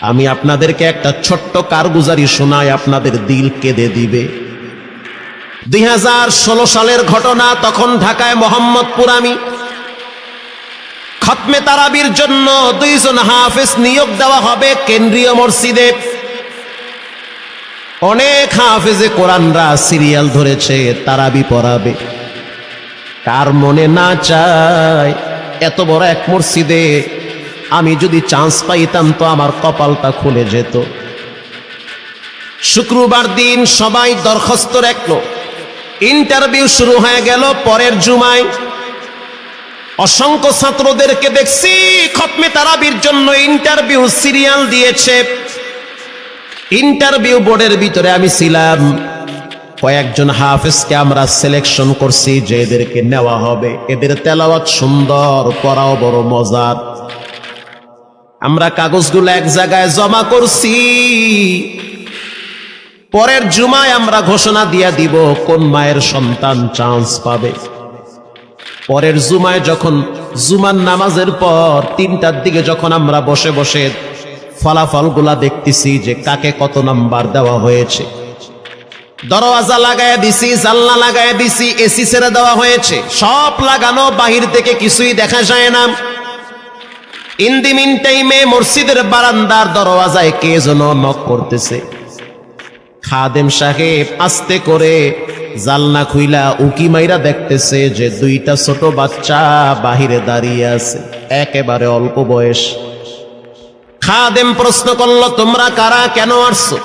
আমি আপনাদেরকে একটা ছোট্ট কারগুজারি শোনাই, আপনাদের দিল কেঁদে দিবে। 2016 সালের ঘটনা। তখন ঢাকায় মোহাম্মদপুর আমি খতমে তারাবির জন্য 2 জন হাফেজ নিয়োগ দেওয়া হবে কেন্দ্রীয় মসজিদে। অনেক হাফেজে কোরআনরা সিরিয়াল ধরেছে তারাবি পড়াবে। কার মনে না চায় এত বড় এক মসজিদে আমি যদি চান্স পাইতাম তো আমার কপালটা খুলে যেত। শুক্রবার দিন সবাই দরখাস্ত রাখলো, ইন্টারভিউ শুরু হয়ে গেল। পরের জুমায় অসংখ্য ছাত্রদেরকে দেখছি খতমে তারাবির জন্য ইন্টারভিউ সিরিয়াল দিয়েছে। ইন্টারভিউ বোর্ডের ভিতরে আমি ছিলাম। কয়েকজন হাফেজকে আমরা সিলেকশন করছি যে এদেরকে নেওয়া হবে। এদের তেলাওয়াত সুন্দর, পড়াও বড় মজার। আমরা কাগজগুলো এক জায়গায় জমা করছি। পরের জুমায় আমরা ঘোষণা দিয়ে দিব কোন মায়ের সন্তান চান্স পাবে। পরের জুমায় যখন জুমার নামাজের পর 3টার দিকে যখন আমরা বসে বসে ফলাফলগুলা দেখতেছি যে কাকে কত নাম্বার দেওয়া হয়েছে, দরওয়াজা লাগায় দিছি, জানলা লাগায় দিছি, এসি ছেড়ে দেওয়া হয়েছে, সব লাগানো, বাহির থেকে কিছুই দেখা যায় না। ইন দি মিন টাইমে মসজিদের বারান্দার দরওয়াজায় কে যেন নক করতেছে। খাদেম সাহেব আস্তে করে জালনা খুইলা উকি মাইরা দেখতেছে যে 2টা ছোট বাচ্চা বাহিরে দাঁড়িয়ে আছে, একেবারে অল্প বয়স। খাদেম প্রশ্ন করলো, তোমরা কারা, কেন আসছো?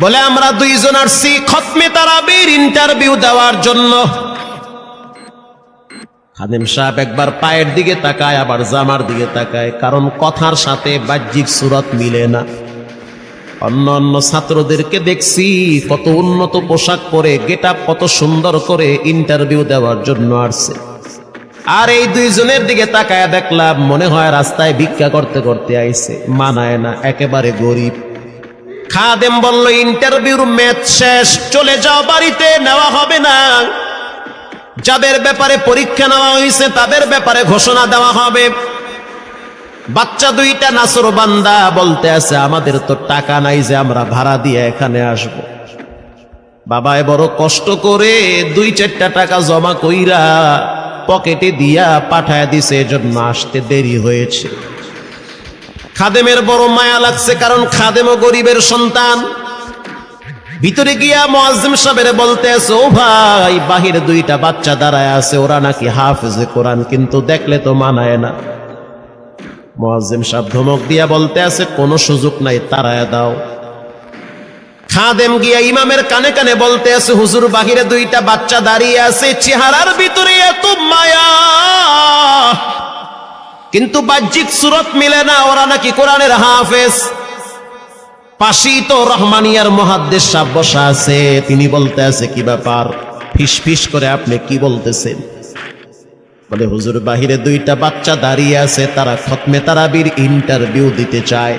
বলে, আমরা 2 জন আসছি খতমে তারাবির ইন্টারভিউ দেওয়ার জন্য। খাদেম সাহেব একবার পায়ের দিকে তাকায়, আবার জামার দিকে তাকায়, কারণ কথার সাথে বাহ্যিক সুরত মিলে না। অন্য অন্য ছাত্রদেরকে দেখছি কত উন্নত পোশাক পরে, গেটআপ কত সুন্দর করে ইন্টারভিউ দেওয়ার জন্য আসছে। আর এই 2 জনের দিকে তাকায় দেখলাম মনে হয় রাস্তায় ভিক্ষা করতে করতে আইছে, মানায় না, একেবারে গরিব। খাদেম বলল, ইন্টারভিউর ম্যাচ শেষ, চলে যাও বাড়িতে, নেওয়া হবে না। যাদের ব্যাপারে পরীক্ষা নেওয়া হয়েছে তাদের ব্যাপারে ঘোষণা দেওয়া হবে। বাচ্চা 2টা নাসর বান্দা বলতে আছে, আমাদের তো টাকা নাই যে আমরা ভাড়া দিয়ে এখানে আসব। বাবায় বড় কষ্ট করে 2-4টা টাকা জমা কইরা পকেটে দিয়া পাঠায় দিছে, এজন্য আসতে দেরি হয়েছে। খাদেমের বড় মায়া লাগছে, কারণ খাদেমও গরিবের সন্তান। ভিতরে গিয়া মুয়াজ্জিম সাহেবের বলতে আছে, ও ভাই, বাহিরে 2টা বাচ্চা দাঁড়ায় আছে, ওরা নাকি হাফেজে কোরআন, কিন্তু দেখলে তো মানায় না। মুয়াজ্জিম সাহেব ধমক দিয়া বলতে আছে, কোনো সুযোগ নাই, তাড়ায় দাও। খাদেম গিয়া ইমামের কানে কানে বলতে আছে, হুজুর, বাহিরে 2টা বাচ্চা দাঁড়িয়ে আছে, চেহারার ভিতরে এত মায়া, কিন্তু বাহ্যিক সুরত মিলে না, ওরা নাকি কোরআনের হাফেজ। পাশেই তো রহমানিয়ার মুহাদ্দিস সাহেব বসা আছে, তিনি বলতে আছে, কি ব্যাপার, ফিস ফিস করে আপনি কি বলতেছেন? বলে, হুজুর, বাহিরে 2টা বাচ্চা দাঁড়িয়ে আছে, তারা খতমে তারাবির ইন্টারভিউ দিতে চায়।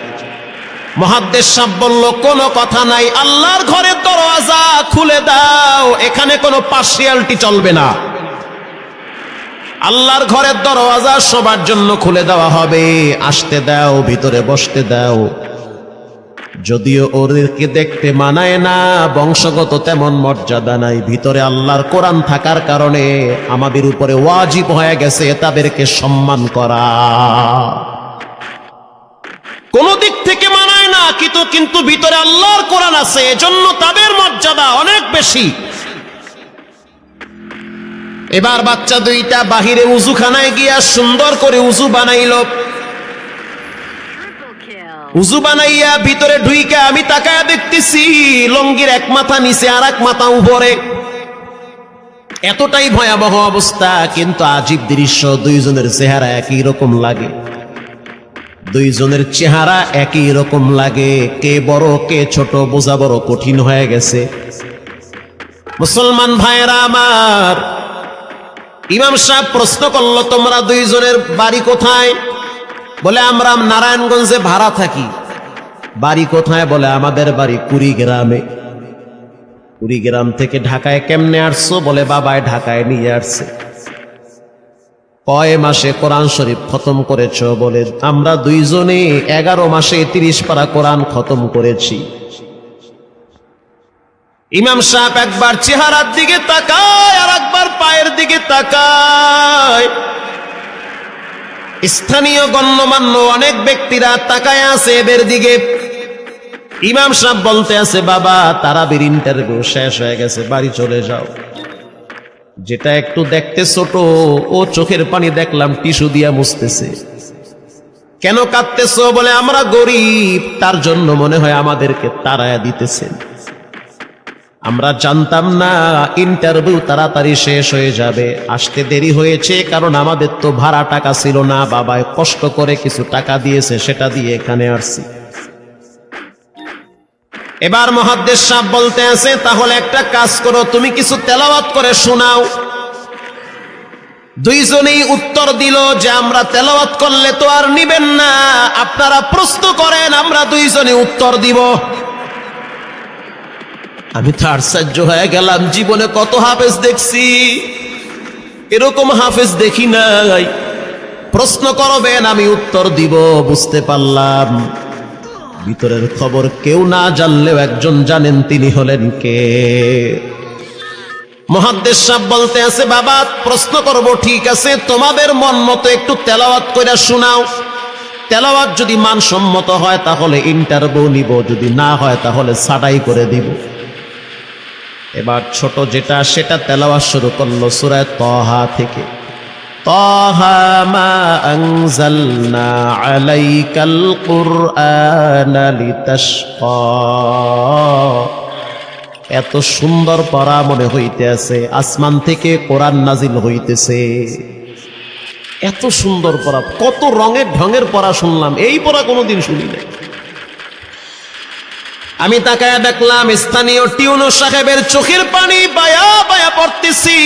মুহাদ্দিস সাহেব বলল, কোনো কথা নাই, আল্লাহর ঘরের দরওয়াজা খুলে দাও, এখানে কোনো পার্সিয়ালিটি চলবে না। আল্লাহর ঘরের দরওয়াজা সবার জন্য খুলে দেওয়া হবে, আসতে দাও, ভিতরে বসতে দাও। যদিও ওদেরকে দেখতে মানায় না, বংশগত তেমন মর্যাদা নাই, ভিতরে আল্লাহর কোরআন থাকার কারণে আমাদের উপরে ওয়াজিব হয়ে গেছে তাদেরকে সম্মান করা। কোন দিক থেকে মানায় না, কিন্তু ভিতরে আল্লাহর কোরআন আছে, এজন্য তাদের মর্যাদা অনেক বেশি। এবার বাচ্চা 2টা বাহিরে উজুখানায় গিয়া সুন্দর করে উজু বানাইল। উজু বানাইয়া ভিতরে ঢুইকা আমি তাকায়া দেখতেছি লঙ্গির এক মাথা নিচে আর এক মাথা উপরে, এতটাই ভয়াবহ অবস্থা। কিন্তু আজীব দৃশ্য, 2 জনের চেহারা একই রকম লাগে। 2 জনের চেহারা একই রকম লাগে, কে বড় কে ছোট বোঝা বড় কঠিন হয়ে গেছে। মুসলমান ভাইয়েরা আমার, ইমাম সাহেব প্রশ্ন করলো, তোমরা 2 জনের বাড়ি কোথায়? বলে, আমরা নারায়ণগঞ্জে ভাড়া থাকি। বাড়ি কোথায়? বলে, আমাদের বাড়ি কুড়িগ্রামে। কুড়িগ্রাম থেকে ঢাকায় কেমনে আসছো? বলে, বাবায় ঢাকায় নিয়ে আসছে। কয় মাসে কোরআন শরীফ খতম করেছ? বলে আমরা দুইজনে 11 মাসে 30 পারা কোরআন খতম করেছি। ইমাম সাহেব একবার চেহারার দিকে তাকায় আর একবার পায়ের দিকে তাকায়। স্থানীয় গণ্যমান্য অনেক ব্যক্তিরা তাকায় আছে এদের দিকে। ইমাম সাহেব বলতে আছে, বাবা তারাবির ইন্টারভিউ শেষ হয়ে গেছে, বাড়ি চলে যাও। যেটা একটু দেখতে ছোট, ও চোখের পানি দেখলাম টিস্যু দিয়া মুছতেছে। কেন কাঁদতেছো? বলে আমরা গরিব, তার জন্য মনে হয় আমাদেরকে তাড়ায়া দিতেছেন। আমরা জানতাম না ইন্টারভিউ তাড়াতাড়ি শেষ হয়ে যাবে, আসতে দেরি হয়েছে কারণ আমাদের তো ভাড়া টাকা ছিল না, বাবায় কষ্ট করে কিছু টাকা দিয়েছে, সেটা দিয়ে এখানে আসছি। এবার মুহাদ্দিস সাহেব বলতে আছে, তাহলে একটা কাজ করো, তুমি কিছু তেলাওয়াত করে শোনাও। দুইজনেই উত্তর দিল যে আমরা তেলাওয়াত করলে তো আর নিবেন না, আপনারা প্রশ্ন করেন, আমরা দুইজনে উত্তর দিব। আমি তো আশ্চর্য হয়ে গেলাম, জীবনে কত হাফেজ দেখছি, এরকম হাফেজ দেখি নাই। প্রশ্ন করবেন, আমি উত্তর দিব। বুঝতে পারলাম ভিতরের খবর কেউ না জানলেও একজন জানেন, তিনি হলেন কে? মুহাদ্দিস সাহেব বলতে আছে, বাবা প্রশ্ন করব ঠিক আছে, তোমাদের মন মতো একটু তেলাওয়াত করে শোনাও। তেলাওয়াত যদি মানসম্মত হয় তাহলে ইন্টারভিউ নিব, যদি না হয় তাহলে ছাঁটাই করে দিব। এবার ছোট যেটা সেটা তেলাওয়াত শুরু করলো সূরা তাহা থেকে। তাহা মা আনজালনা আলাইকাল কুরআনা লিতাশকা। এত সুন্দর পড়া মনে হইতে আছে, আসমান থেকে কোরআন নাজিল হইতেছে। এত সুন্দর পড়া, কত রঙের ঢঙের পড়া শুনলাম, এই পড়া কোনোদিন শুনি নাই। আমি তাকায়া দেখলাম স্থানীয় টিউনো সাহেবের চোখের পানি বায়া বায়া পড়তেছি।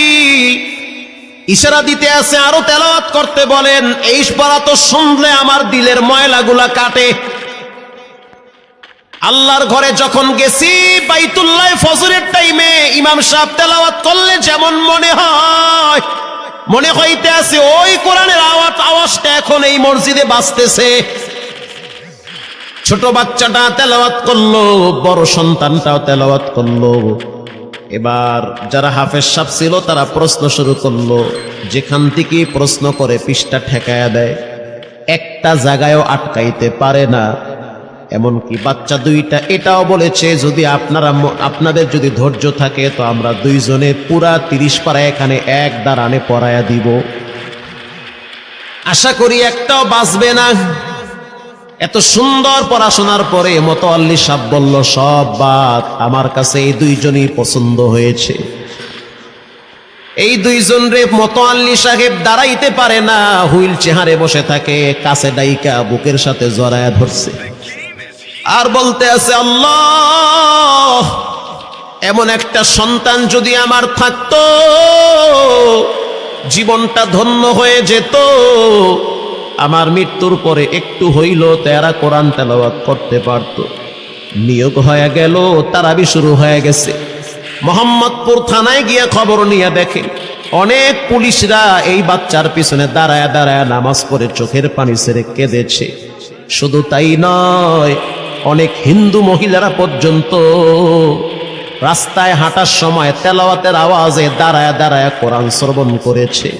ইশারা দিতে আছে আরো তেলাওয়াত করতে বলেন। এই পড়া তো শুনলে আমার দিলের ময়লাগুলা কাটে। আল্লাহর ঘরে যখন গেছি বাইতুল্লাহ ফজরের টাইমে ইমাম সাহেব তেলাওয়াত করলে যেমন মনে হইতে আছে ওই কোরআনের আওয়াজটা এখন এই মসজিদে বাজতেছে। ছোট বাচ্চাটা তেলাওয়াত করলো, বড় সন্তানটাও তেলাওয়াত করলো। এবার যারা হাফেজ সাহেব ছিল তারা প্রশ্ন শুরু করলো। যেখান থেকে প্রশ্ন করে পৃষ্ঠা ঠেকায়া দেয়, একটা জায়গায়ও আটকাইতে পারে না। এমনকি বাচ্চা দুইটা এটাও বলেছে, যদি আপনাদের যদি ধৈর্য থাকে তো আমরা দুইজনে পুরা 30 পারা এখানে এক দাঁড়ানে পড়ায়া দিব। আশা করি একটাও বাঁচবে না। এত সুন্দর পড়াশোনার পরে মোতাওয়াল্লি সাহেব বলল, সব বাদ, আমার কাছে এই দুইজনই পছন্দ হয়েছে। এই দুইজন রে মোতাওয়াল্লি সাহেব দাঁড়াইতে পারে না, হুইল চেয়ারে বসে থাকে, কাছে ডাইকা বুকের সাথে জড়ায়া ধরছে আর বলতে আছে, আল্লাহ এমন একটা সন্তান যদি আমার থাকতো জীবনটা ধন্য হয়ে যেত। আমার মৃত্যুর পরে একটু হইল তেরা কোরআন তেলাওয়াত করতে পারত। নিয়োগ হয়ে গেল, তারাবি শুরু হয়ে গেছে। মোহাম্মদপুর থানায় গিয়ে খবর নিয়ে দেখে অনেক পুলিশরা এই বাচ্চার পিছনে দাঁড়ায় দাঁড়ায় নামাজ পড়ে চোখের পানি ছেড়ে কেঁদেছে। শুধু তাই নয়, অনেক হিন্দু মহিলারা পর্যন্ত রাস্তায় হাঁটার সময় তেলাওয়াতের আওয়াজে দাঁড়ায় দাঁড়ায় কোরআন শ্রবণ করেছে।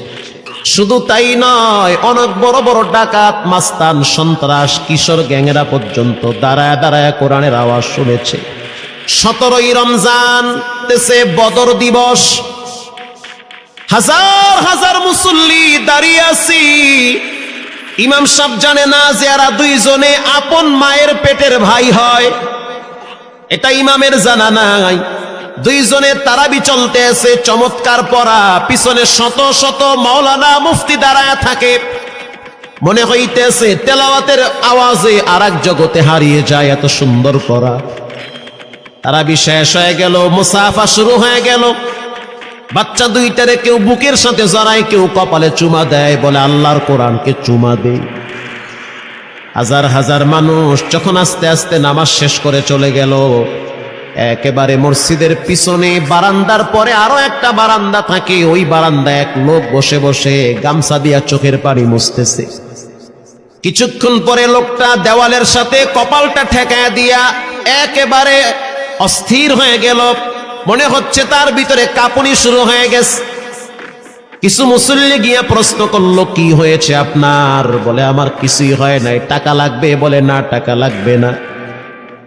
শুধু তাই নয়, অনেক বড় বড় ডাকাত, মাস্তান, সন্ত্রাস, কিশোর গ্যাংরা পর্যন্ত দাঁড়ায় দাঁড়ায় কোরআনের আওয়াজ শুনেছে। 17ই রমজান দেশে বদর দিবস, হাজার হাজার মুসল্লি দাঁড়িয়ে আছি। ইমাম সাহেব জানে না যে এরা দুইজনে আপন মায়ের পেটের ভাই হয়, এটা ইমামের জানা নাই। দুইজনে তারাবি চলতে আছে, চমৎকার পড়া, পিছনে শত শত মাওলানা মুফতি দাঁড়ায় থাকে। মনে হইতেছে তেলাওয়াতের আওয়াজে আর এক জগতে হারিয়ে যায়, এত সুন্দর পড়া। তারাবি শেষ হয়ে গেল, মুসাফা শুরু হয়ে গেল। বাচ্চা দুইটারে কেউ বুকের সাথে জড়ায়, কেউ কপালে চুমা দেয়, বলে আল্লাহর কোরআনকে চুমা দেই। হাজার হাজার মানুষ যখন আস্তে আস্তে নামাজ শেষ করে চলে গেল, একেবারে মসজিদের পিছনে বারান্দার পরে আরো একটা বারান্দা থাকে, ওই বারান্দায় এক লোক বসে বসে গামছা দিয়া চোখের পানি মুছতেছে। কিছুক্ষণ পরে লোকটা দেওয়ালের সাথে কপালটা ঠেকায় দিয়া একেবারে অস্থির হয়ে গেল, মনে হচ্ছে তার ভিতরে কাঁপুনি শুরু হয়ে গেছে। কিছু মুসল্লি গিয়া প্রশ্ন করলো, কি হয়েছে আপনার? বলে আমার কিছুই হয় নাই। টাকা লাগবে? বলে না, টাকা লাগবে না।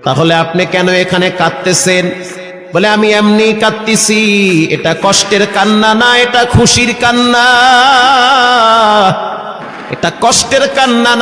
তাহলে আপনি কেন এখানে কাঁদতেছেন? বলে আমি এমনি কাঁদতেছি, এটা কষ্টের কান্না না, এটা খুশির কান্না, এটা কষ্টের কান্না না।